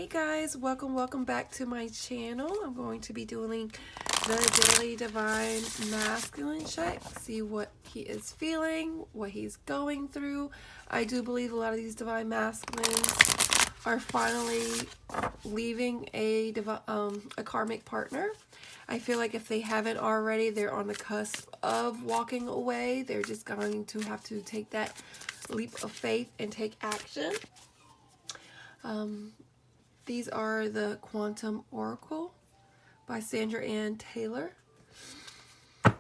Hey guys, welcome back to my channel. I'm going to be doing the daily divine masculine check, see what he is feeling, what he's going through. I do believe a lot of these divine masculines are finally leaving a karmic partner. I feel like if they haven't already, they're on the cusp of walking away. They're just going to have to take that leap of faith and take action. These are the Quantum Oracle by Sandra Ann Taylor.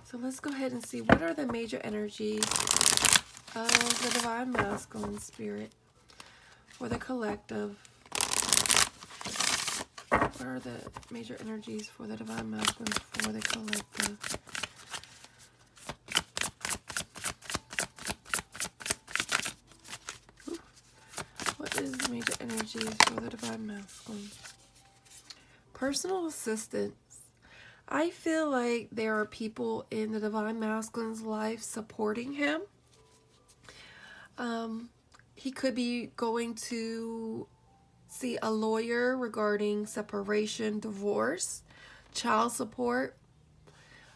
So let's go ahead and see what are the major energies of the Divine Masculine Spirit for the collective. What are the major energies for the Divine Masculine for the collective? What is the major energies for the Divine Masculine? Personal assistance. I feel like there are people in the Divine Masculine's life supporting him. He could be going to see a lawyer regarding separation, divorce, child support.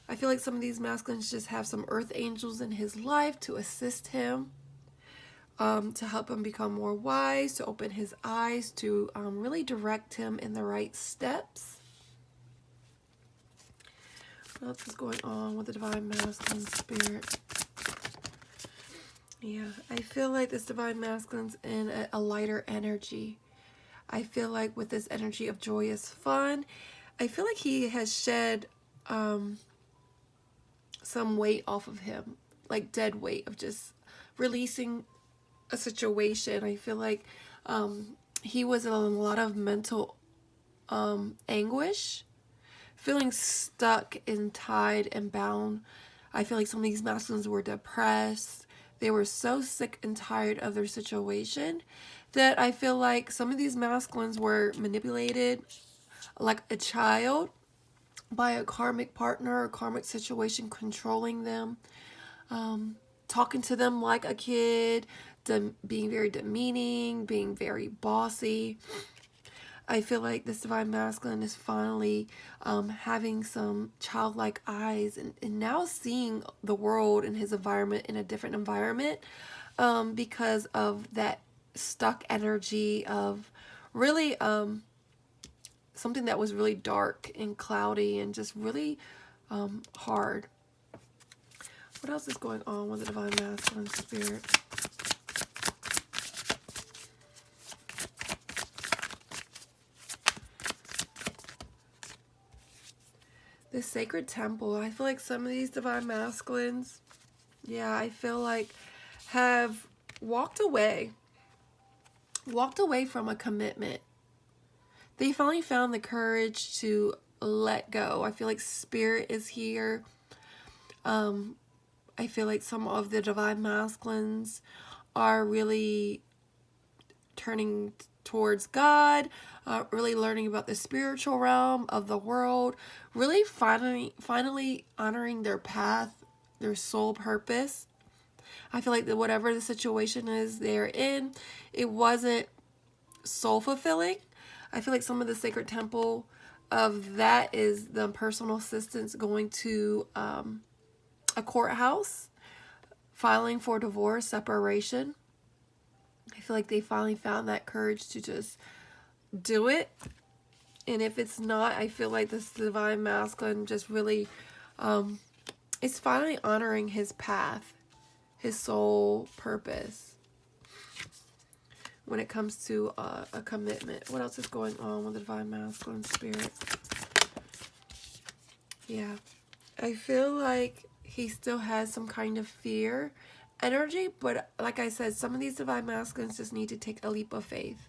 I feel like some of these masculines just have some earth angels in his life to assist him. To help him become more wise, to open his eyes, to really direct him in the right steps. What else is going on with the Divine Masculine Spirit? Yeah, I feel like this Divine Masculine's in a lighter energy. I feel like with this energy of joyous fun, I feel like he has shed some weight off of him, like dead weight of just releasing a situation. I feel like he was in a lot of mental anguish, feeling stuck and tied and bound. I feel like some of these masculines were depressed. They were so sick and tired of their situation that I feel like some of these masculines were manipulated like a child by a karmic partner or karmic situation controlling them, talking to them like a kid, being very demeaning, being very bossy. I feel like this Divine Masculine is finally having some childlike eyes and now seeing the world and his environment in a different environment because of that stuck energy of really something that was really dark and cloudy and just really hard. What else is going on with the Divine Masculine Spirit? The Sacred Temple. I feel like some of these Divine Masculines, yeah, I feel like have walked away from a commitment. They finally found the courage to let go. I feel like Spirit is here. I feel like some of the Divine Masculines are really turning towards God, really learning about the spiritual realm of the world, really finally honoring their path, their soul purpose. I feel like that whatever the situation is they're in, it wasn't soul fulfilling. I feel like some of the Sacred Temple of that is the personal assistance going to a courthouse, filing for divorce, separation. I feel like they finally found that courage to just do it. And if it's not, I feel like this Divine Masculine just really is finally honoring his path, his soul purpose when it comes to a commitment. What else is going on with the Divine Masculine Spirit? Yeah, I feel like he still has some kind of fear energy, but like I said, some of these Divine Masculines just need to take a leap of faith.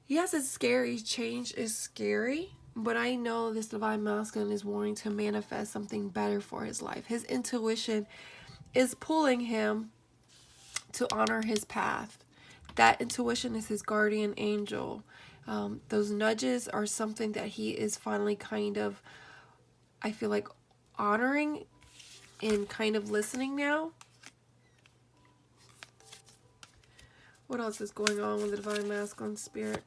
Yes, it's scary. Change is scary, but I know this Divine Masculine is wanting to manifest something better for his life. His intuition is pulling him to honor his path. That intuition is his guardian angel. Those nudges are something that he is finally kind of, I feel like, honoring and kind of listening now. What else is going on with the Divine Masculine Spirit?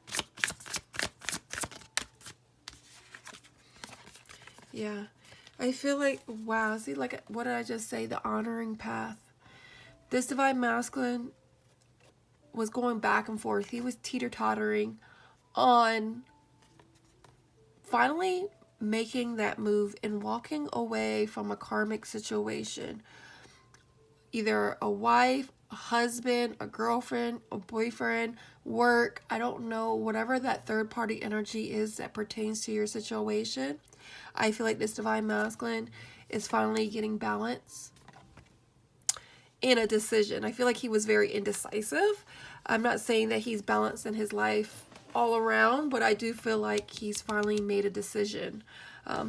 Yeah. I feel like, wow, see, like, what did I just say? The honoring path. This divine masculine was going back and forth. He was teeter-tottering on finally making that move and walking away from a karmic situation. Either a wife, a husband, a girlfriend, a boyfriend, work, I don't know, whatever that third party energy is that pertains to your situation. I feel like this divine masculine is finally getting balance in a decision. I feel like he was very indecisive. I'm not saying that he's balanced in his life all around, but I do feel like he's finally made a decision.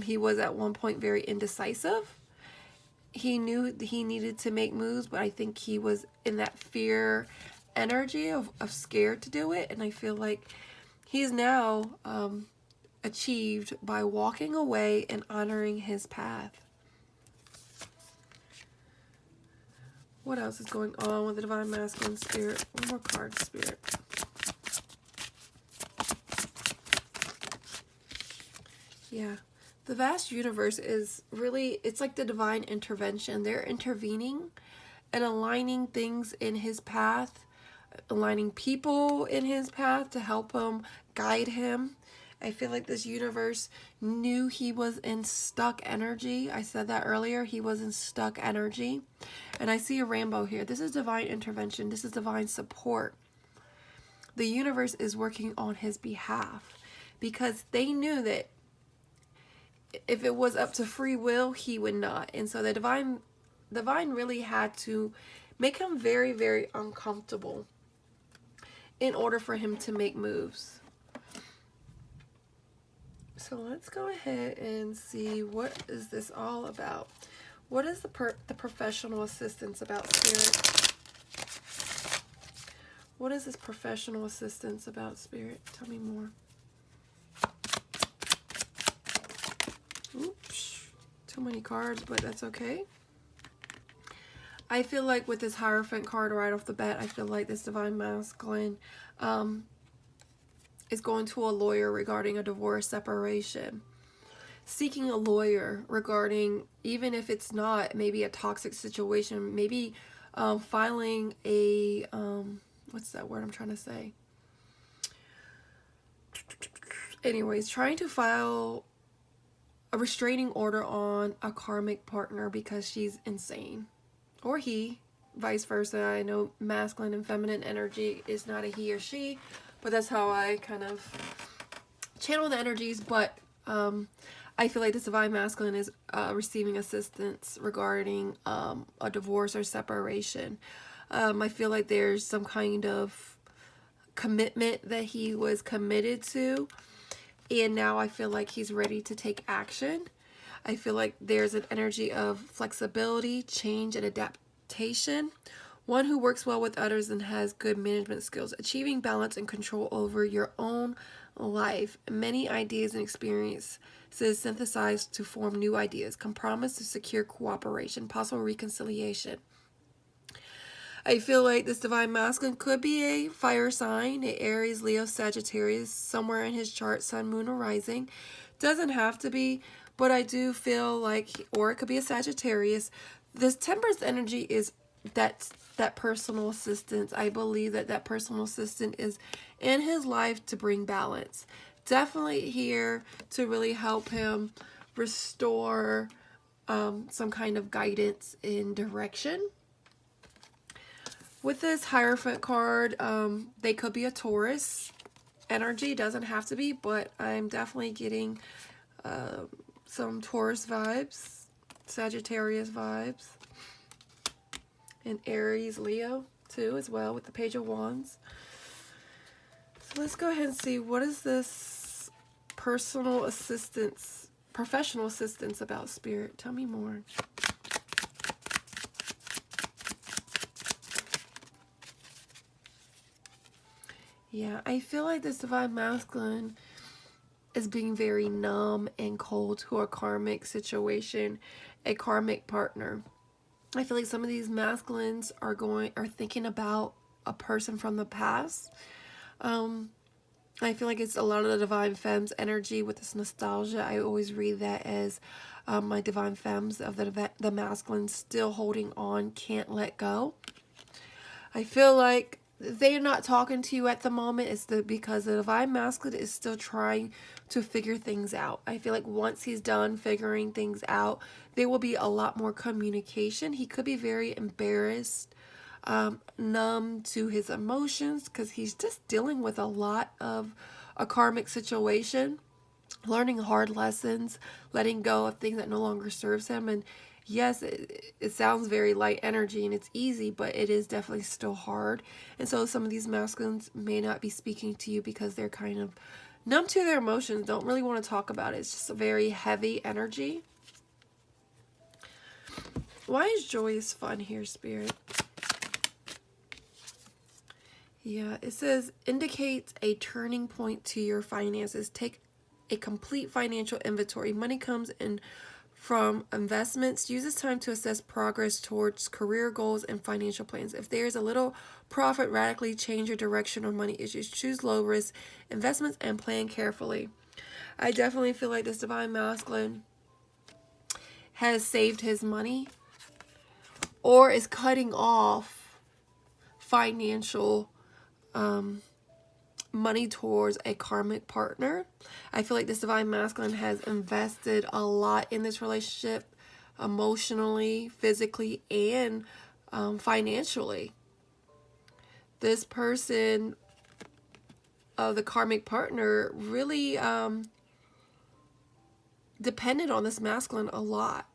He was at one point very indecisive. He knew he needed to make moves, but I think he was in that fear energy of scared to do it. And I feel like he's now achieved by walking away and honoring his path. What else is going on with the divine masculine spirit? One more card, spirit. Yeah. The vast universe is really, it's like the divine intervention. They're intervening and aligning things in his path, aligning people in his path to help him, guide him. I feel like this universe knew he was in stuck energy. I said that earlier. He was in stuck energy. And I see a rainbow here. This is divine intervention. This is divine support. The universe is working on his behalf because they knew that if it was up to free will, he would not. And so the divine really had to make him very, very uncomfortable in order for him to make moves. So let's go ahead and see, what is this all about? What is the professional assistance about, Spirit? What is this professional assistance about, Spirit? Tell me more. Oops, too many cards, but that's okay. I feel like with this Hierophant card right off the bat, I feel like this divine masculine is going to a lawyer regarding a divorce, separation. Seeking a lawyer regarding, even if it's not maybe a toxic situation, maybe filing a, what's that word I'm trying to say? Anyways, trying to file a restraining order on a karmic partner because she's insane. Or he, vice versa. I know masculine and feminine energy is not a he or she, but that's how I kind of channel the energies. But I feel like this divine masculine is receiving assistance regarding a divorce or separation. I feel like there's some kind of commitment that he was committed to, and now I feel like he's ready to take action. I feel like there's an energy of flexibility, change, and adaptation. One who works well with others and has good management skills, achieving balance and control over your own life. Many ideas and experiences synthesized to form new ideas. Compromise to secure cooperation, possible reconciliation. I feel like this divine masculine could be a fire sign, a Aries, Leo, Sagittarius, somewhere in his chart, sun, moon, or rising. Doesn't have to be, but I do feel like, or it could be a Sagittarius. This Temperance energy is that personal assistance. I believe that personal assistant is in his life to bring balance. Definitely here to really help him restore some kind of guidance and direction. With this Hierophant card, they could be a Taurus energy. Doesn't have to be, but I'm definitely getting some Taurus vibes, Sagittarius vibes, and Aries, Leo too as well with the Page of Wands. So let's go ahead and see, what is this personal assistance, professional assistance about, Spirit? Tell me more. Yeah, I feel like this divine masculine is being very numb and cold to a karmic situation, a karmic partner. I feel like some of these masculines are thinking about a person from the past. I feel like it's a lot of the Divine Femmes energy with this nostalgia. I always read that as my Divine Femmes of the masculine still holding on, can't let go. I feel like they're not talking to you at the moment. It's because the Divine Masculine is still trying to figure things out. I feel like once he's done figuring things out, there will be a lot more communication. He could be very embarrassed, numb to his emotions, because he's just dealing with a lot of a karmic situation, learning hard lessons, letting go of things that no longer serves him. And yes, it sounds very light energy and it's easy, but it is definitely still hard. And so some of these masculines may not be speaking to you because they're kind of numb to their emotions, don't really want to talk about it. It's just a very heavy energy. Why is joyous fun here, Spirit? Yeah, it says indicates a turning point to your finances. Take a complete financial inventory. Money comes in from investments. Use this time to assess progress towards career goals and financial plans. If there is a little profit, radically change your direction on money issues. Choose low risk investments and plan carefully. I definitely feel like this Divine Masculine has saved his money or is cutting off financial money towards a karmic partner. I feel like this Divine Masculine has invested a lot in this relationship, emotionally, physically, and financially. This person, the karmic partner, really depended on this masculine a lot.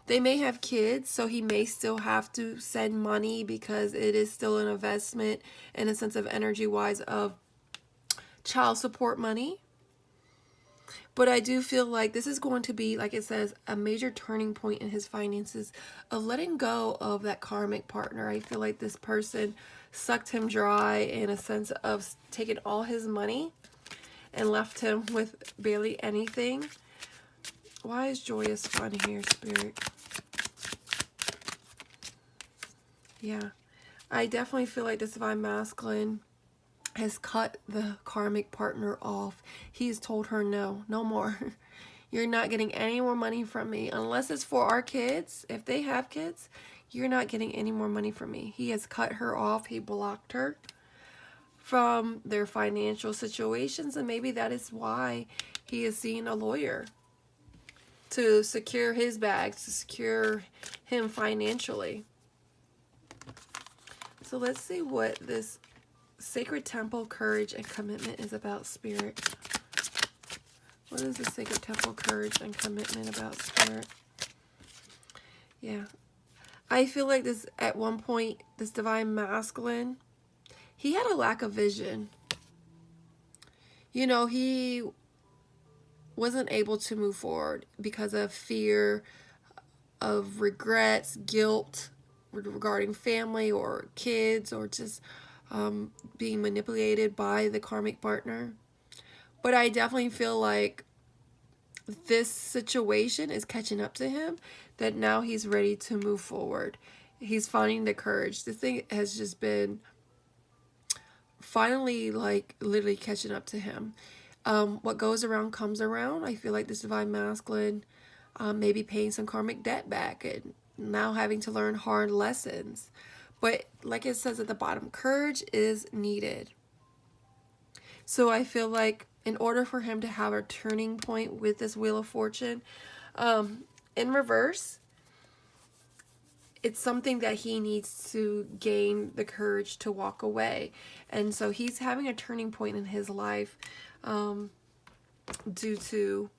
They may have kids, so he may still have to send money because it is still an investment in a sense of energy-wise of child support money. But I do feel like this is going to be, like it says, a major turning point in his finances of letting go of that karmic partner. I feel like this person sucked him dry in a sense of taking all his money and left him with barely anything. Why is joyous fun here, Spirit? Yeah, I definitely feel like this Divine Masculine has cut the karmic partner off. He's told her no more. You're not getting any more money from me unless it's for our kids. If they have kids, you're not getting any more money from me. He has cut her off. He blocked her from their financial situations, and maybe that is why he is seeing a lawyer to secure his bags, to secure him financially. So let's see what this Sacred Temple, Courage, and Commitment is about, Spirit. What is the Sacred Temple, Courage, and Commitment about, Spirit? Yeah. I feel like this, at one point, this Divine Masculine, he had a lack of vision. You know, he wasn't able to move forward because of fear, of regrets, guilt regarding family or kids, or just being manipulated by the karmic partner. But I definitely feel like this situation is catching up to him, that now he's ready to move forward. He's finding the courage. This thing has just been finally, like, literally catching up to him. What goes around comes around. I feel like this Divine Masculine maybe paying some karmic debt back and now having to learn hard lessons. But like it says at the bottom, courage is needed. So I feel like in order for him to have a turning point with this Wheel of Fortune in reverse, it's something that he needs to gain the courage to walk away. And so he's having a turning point in his life due to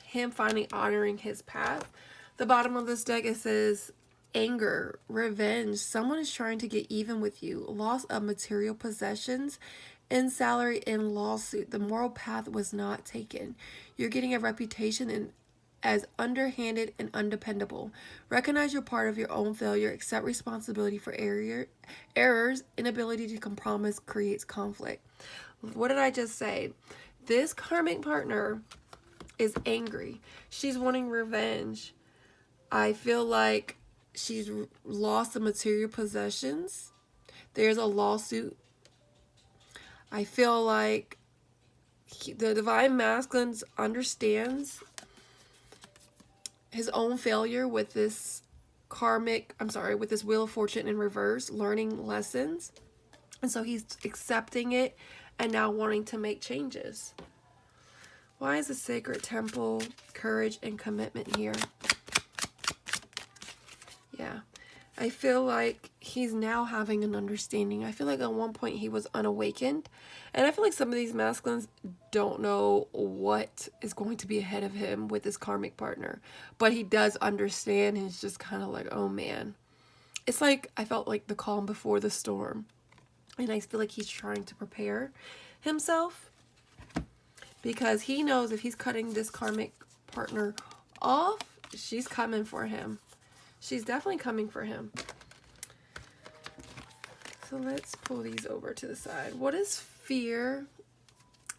him finally honoring his path. The bottom of this deck, it says anger, revenge. Someone is trying to get even with you. Loss of material possessions and salary in lawsuit. The moral path was not taken. You're getting a reputation as underhanded and undependable. Recognize you're part of your own failure. Accept responsibility for errors. Inability to compromise creates conflict. What did I just say? This karmic partner is angry. She's wanting revenge. I feel like she's lost the material possessions. There's a lawsuit I feel like the divine masculine understands his own failure with this with this Wheel of Fortune in reverse, learning lessons. And so he's accepting it and now wanting to make changes. Why is the sacred temple, courage, and commitment here? Yeah. I feel like he's now having an understanding. I feel like at one point he was unawakened. And I feel like some of these masculines don't know what is going to be ahead of him with his karmic partner. But he does understand. And he's just kind of like, oh man. It's like, I felt like the calm before the storm. And I feel like he's trying to prepare himself. Because he knows if he's cutting this karmic partner off, she's coming for him. She's definitely coming for him. So let's pull these over to the side. What is fear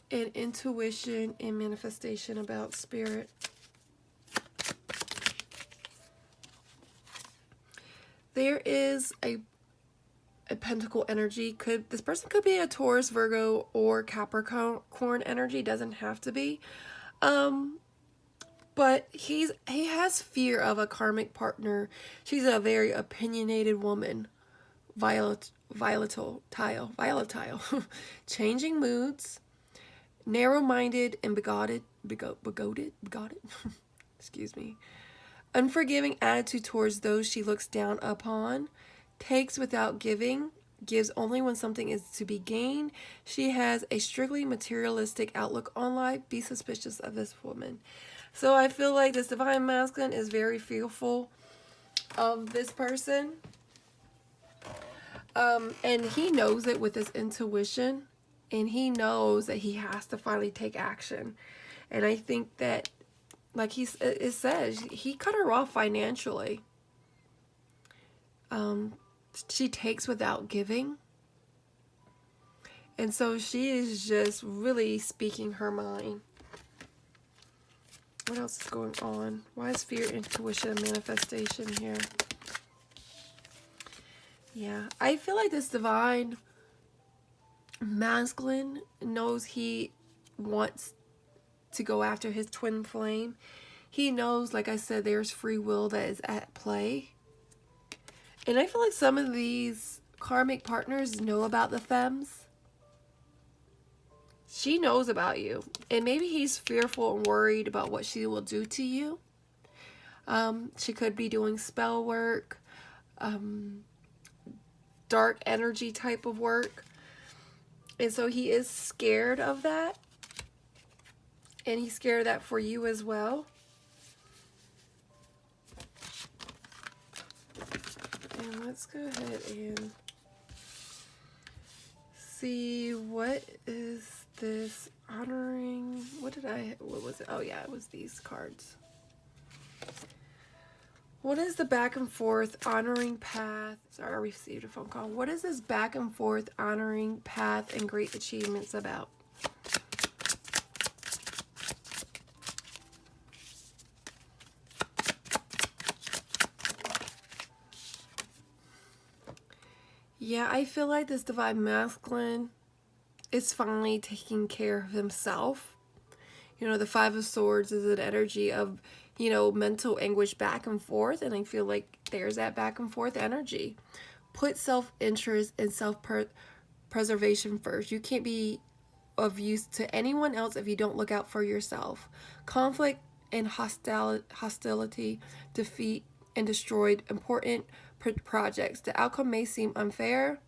and intuition and manifestation about spirit? There is a pentacle energy. This person could be a Taurus, Virgo, or Capricorn energy. Doesn't have to be. But he has fear of a karmic partner. She's a very opinionated woman. Volatile. Changing moods. Narrow-minded and bigoted. Excuse me. Unforgiving attitude towards those she looks down upon. Takes without giving. Gives only when something is to be gained. She has a strictly materialistic outlook on life. Be suspicious of this woman. So I feel like this divine masculine is very fearful of this person. And he knows it with his intuition. And he knows that he has to finally take action. And I think that, like it says, he cut her off financially. She takes without giving. And so she is just really speaking her mind. What else is going on? Why is fear, intuition, and manifestation here? Yeah, I feel like this divine masculine knows he wants to go after his twin flame. He knows, like I said, there's free will that is at play. And I feel like some of these karmic partners know about the femmes. She knows about you. And maybe he's fearful and worried about what she will do to you. She could be doing spell work. Dark energy type of work. And so he is scared of that. And he's scared of that for you as well. And let's go ahead and see, what is this honoring? What was it? Oh yeah, it was these cards. What is the back and forth honoring path? Sorry, I received a phone call. What is this back and forth honoring path and great achievements about? Yeah, I feel like this divine masculine is finally taking care of himself. You know, the Five of Swords is an energy of, you know, mental anguish back and forth. And I feel like there's that back and forth energy. Put self-interest and self-preservation first. You can't be of use to anyone else if you don't look out for yourself. Conflict and hostility defeat and destroyed important projects. The outcome may seem unfair.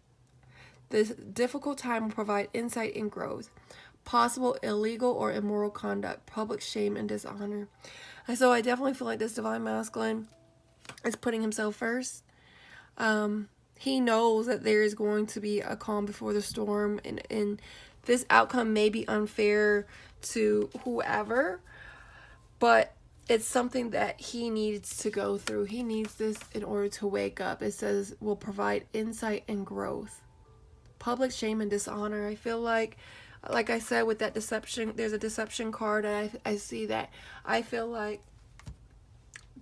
This difficult time will provide insight and growth. Possible illegal or immoral conduct, public shame and dishonor. And so I definitely feel like this divine masculine is putting himself first. He knows that there is going to be a calm before the storm, and this outcome may be unfair to whoever, but it's something that he needs to go through. He needs this in order to wake up. It says will provide insight and growth. Public shame and dishonor. I feel like I said with that deception, there's a deception card. And I see that. I feel like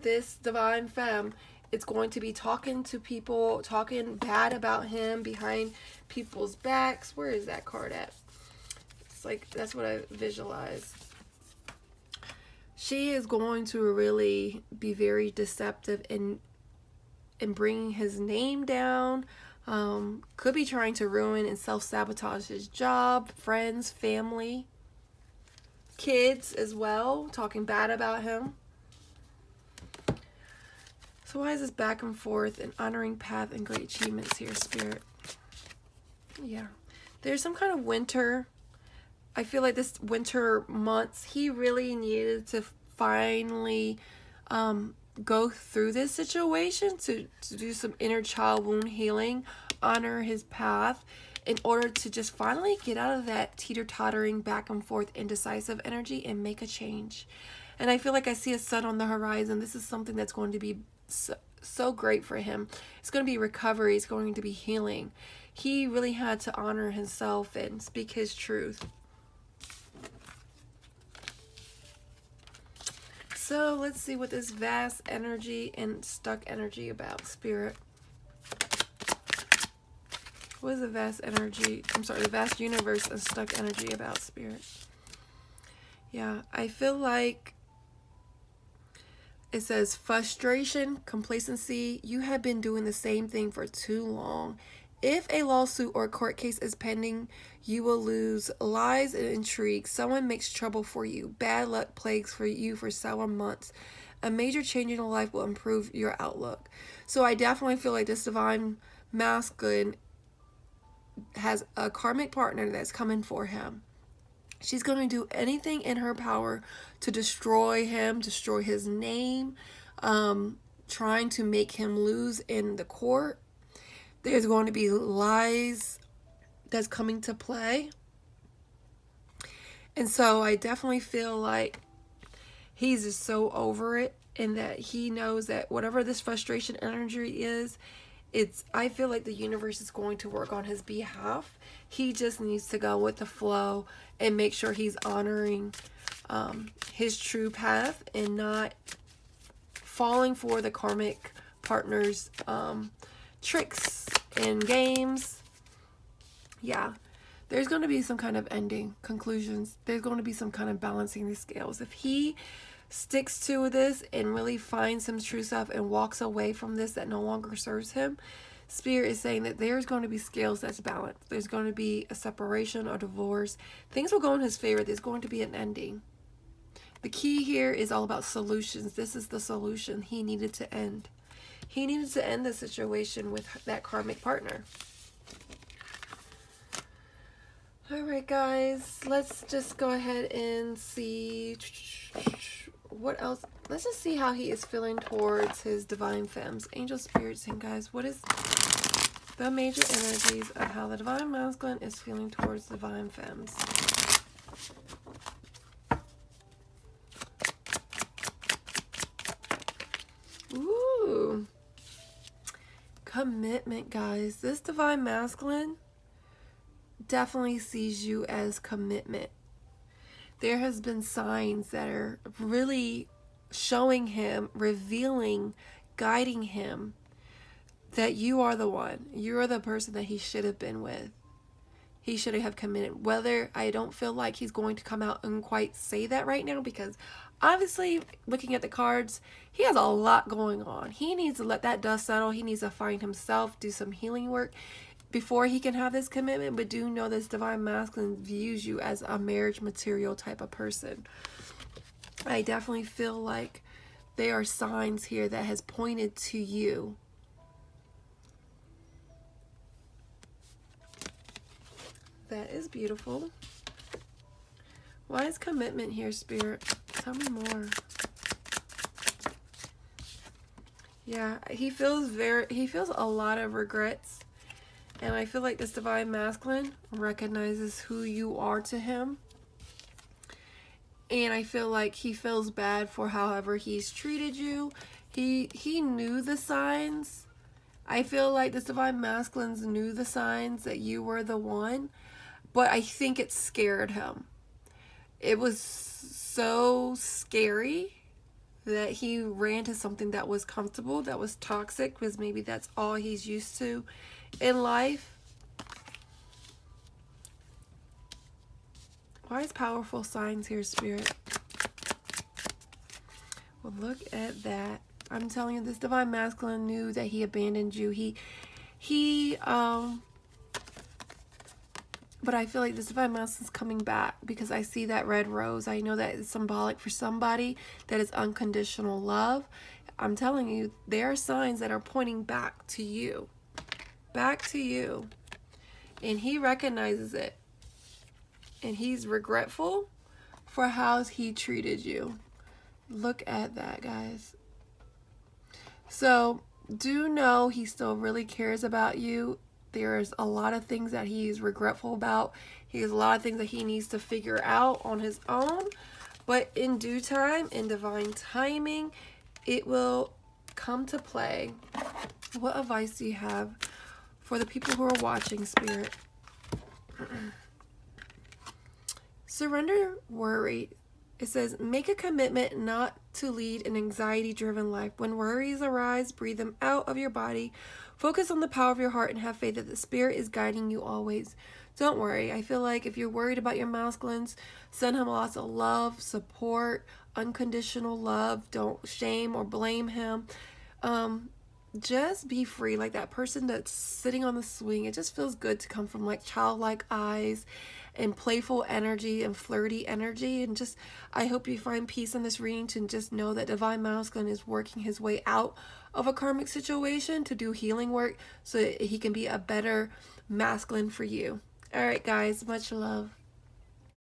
this divine femme is going to be talking to people, talking bad about him behind people's backs. Where is that card at? It's like, that's what I visualize. She is going to really be very deceptive in bringing his name down. Could be trying to ruin and self-sabotage his job, friends, family, kids as well, talking bad about him. So why is this back and forth and honoring path and great achievements here, Spirit? Yeah. There's some kind of winter. I feel like this winter months, he really needed to finally go through this situation to do some inner child wound healing, honor his path, in order to just finally get out of that teeter-tottering back and forth indecisive energy and make a change. And I feel like I see a sun on the horizon. This is something that's going to be so great for him. It's going to be recovery. It's going to be healing. He really had to honor himself and speak his truth. So let's see what this vast energy and stuck energy about, Spirit. What is the vast energy? I'm sorry, the vast universe and stuck energy about, Spirit? Yeah, I feel like it says frustration, complacency. You have been doing the same thing for too long. If a lawsuit or court case is pending, you will lose. Lies and intrigue. Someone makes trouble for you. Bad luck plagues for you for several months. A major change in your life will improve your outlook. So I definitely feel like this divine masculine has a karmic partner that's coming for him. She's going to do anything in her power to destroy him, destroy his name, trying to make him lose in the court. There's going to be lies that's coming to play. And so I definitely feel like he's just so over it, and that he knows that whatever this frustration energy is, I feel like the universe is going to work on his behalf. He just needs to go with the flow and make sure he's honoring his true path and not falling for the karmic partner's tricks and games. Yeah, there's going to be some kind of ending, conclusions. There's going to be some kind of balancing the scales. If he sticks to this and really finds some true self and walks away from this that no longer serves him, Spirit is saying that there's going to be scales that's balanced. There's going to be a separation or divorce. Things will go in his favor. There's going to be an ending. The key here is all about solutions. This is the solution he needed to end. He needed to end the situation with that karmic partner. All right, guys, let's just go ahead and see what else. Let's just see how he is feeling towards his divine femmes. Angel, spirits, and guys, what is the major energies of how the divine masculine is feeling towards divine femmes? Ooh. Commitment, guys. This divine masculine definitely sees you as commitment. There has been signs that are really showing him, revealing, guiding him that you are the one. You are the person that he should have been with. He should have committed. Whether, I don't feel like he's going to come out and quite say that right now, because obviously, looking at the cards, he has a lot going on. He needs to let that dust settle. He needs to find himself, do some healing work before he can have this commitment. But do know this divine masculine views you as a marriage material type of person. I definitely feel like there are signs here that has pointed to you. That is beautiful. Why is commitment here, Spirit? Tell me more. Yeah, he feels a lot of regrets. And I feel like this divine masculine recognizes who you are to him. And I feel like he feels bad for however he's treated you. He knew the signs. I feel like this divine masculine knew the signs that you were the one. But I think it scared him. It was so scary that he ran to something that was comfortable, that was toxic, because maybe that's all he's used to in life. Wise, powerful signs here, Spirit. Well, look at that. I'm telling you, this divine masculine knew that he abandoned you. But I feel like this divine masculine's coming back because I see that red rose. I know that it's symbolic for somebody that is unconditional love. I'm telling you, there are signs that are pointing back to you. Back to you. And he recognizes it. And he's regretful for how he treated you. Look at that, guys. So, do know he still really cares about you. There's a lot of things that he's regretful about. He has a lot of things that he needs to figure out on his own. But in due time, in divine timing, it will come to play. What advice do you have for the people who are watching, Spirit? Surrender worry. It says, make a commitment not to lead an anxiety-driven life. When worries arise, breathe them out of your body. Focus on the power of your heart and have faith that the Spirit is guiding you always. Don't worry. I feel like if you're worried about your masculines, send him lots of love, support, unconditional love. Don't shame or blame him. Just be free. Like that person that's sitting on the swing, it just feels good to come from like childlike eyes and playful energy and flirty energy. And just, I hope you find peace in this reading to just know that divine masculine is working his way out of a karmic situation to do healing work so that he can be a better masculine for you. All right, guys, much love.